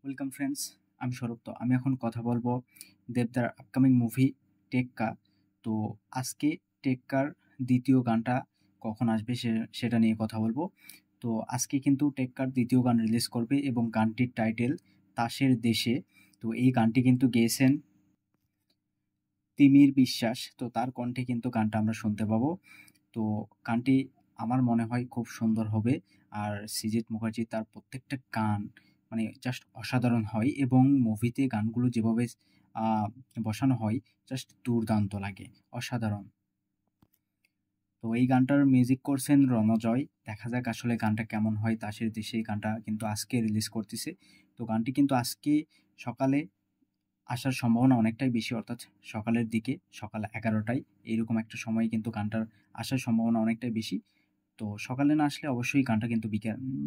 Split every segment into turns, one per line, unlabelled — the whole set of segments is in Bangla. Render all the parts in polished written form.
ওয়েলকাম ফ্রেন্ডস, আমি সৌরভ। তো আমি এখন কথা বলবো দেবদার আপকামিং মুভি টেক্কা। তো আজকে টেক্কার দ্বিতীয় গানটা কখন আসবে সেটা নিয়ে কথা বলবো। তো আজকে কিন্তু টেক্কার দ্বিতীয় গান রিলিজ করবে এবং গানটির টাইটেল তাসের দেশে। তো এই গানটি কিন্তু গেয়েছেন তিমির বিশ্বাস। তো তার কণ্ঠে কিন্তু গানটা আমরা শুনতে পাবো। তো গানটি আমার মনে হয় খুব সুন্দর হবে। আর সৃজিত মুখার্জি তার প্রত্যেকটা গান মানে জাস্ট অসাধারণ হয় এবং মুভিতে গানগুলো যেভাবে বসানো হয় জাস্ট দুর্দান্ত লাগে, অসাধারণ। তো এই গানটার মিউজিক করছেন রণজয়। দেখা যাক আসলে গানটা কেমন হয়। তাসের দেশে এই গানটা কিন্তু আজকে রিলিজ করতেছে। তো গানটি কিন্তু আজকে সকালে আসার সম্ভাবনা অনেকটাই বেশি, অর্থাৎ সকালের দিকে, সকাল 11টায় এইরকম একটা সময়ে কিন্তু গানটার আসার সম্ভাবনা অনেকটাই বেশি। তো সকালে না আসলে অবশ্যই গানটা কিন্তু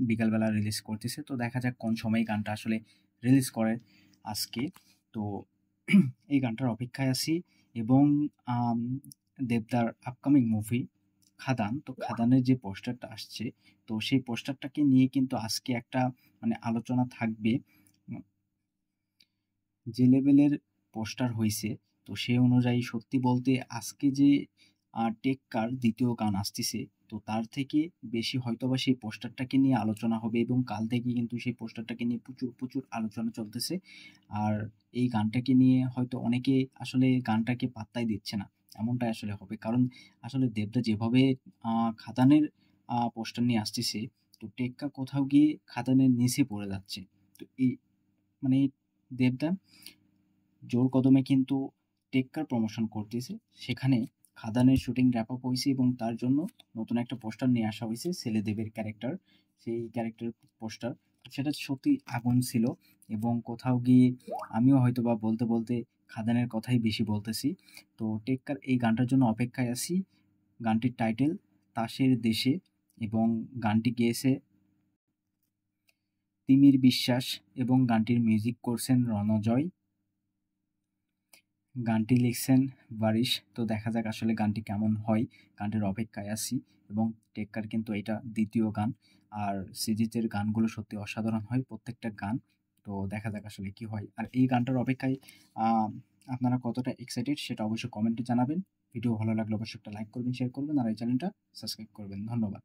বিকালবেলা রিলিজ করতেছে। তো দেখা যাক কোন সময় গানটা আসলে রিলিজ করে আজকে। তো এই গানটার অপেক্ষায় আছি এবং আম দেবদার আপকামিং মুভি খাদান। তো খাদানের যে পোস্টারটা আসছে, তো সেই পোস্টারটাকে নিয়ে কিন্তু আজকে একটা মানে আলোচনা থাকবে। যে লেভেলের পোস্টার হইছে, তো সেই অনুযায়ী সত্যি বলতে আজকে যে টেক্কার দ্বিতীয় গান আসতেছে, তো তার থেকে বেশি হয়তোবা সেই পোস্টারটাকে নিয়ে আলোচনা হবে এবং কাল থেকে কিন্তু সেই পোস্টারটাকে নিয়ে প্রচুর আলোচনা চলতেছে। আর এই গানটাকে নিয়ে হয়তো অনেকে আসলে গানটাকে পাত্তাই দিচ্ছে না, এমনটাই আসলে হবে। কারণ আসলে দেবদা যেভাবে খাদানের পোস্টার নিয়ে আসতেছে, তো টেক্কা কোথাও গিয়ে খাদানের নিচে পড়ে যাচ্ছে। তো এই মানে দেবদা জোর কদমে কিন্তু টেক্কার প্রমোশন করতেছে। সেখানে খাদানের শুটিং র‍্যাপ আপ হইছে এবং তার জন্য নতুন একটা পোস্টার নিয়ে আসা হইছে ছেলেদেবের ক্যারেক্টার। সেই ক্যারেক্টার পোস্টার সেটা সত্যি আগুন ছিল এবং কোথাও গিয়ে আমিও হয়তোবা বলতে খাদানের কথাই বেশি বলতেছি। তো টেক্কার এই গানটার জন্য অপেক্ষায় আছি। গানটির টাইটেল তাসের দেশে এবং গানটি গেয়েছে তিমির বিশ্বাস এবং গানটির মিউজিক করছেন রণজয়। গানটি লিখছেন বারিশ। তো দেখা যাক আসলে গানটি কেমন হয়, গানটির অপেক্ষায় আছি। এবং টেক্কার কিন্তু এটা দ্বিতীয় গান। আর সৃজিতের গানগুলো সত্যি অসাধারণ হয় প্রত্যেকটা গান। তো দেখা যাক আসলে কি হয়। আর এই গানটার অপেক্ষায় আপনারা কতটা এক্সাইটেড সেটা অবশ্যই কমেন্টে জানাবেন। ভিডিও ভালো লাগলে অবশ্যই একটা লাইক করবেন, শেয়ার করবেন আর এই চ্যানেলটা সাবস্ক্রাইব করবেন। ধন্যবাদ।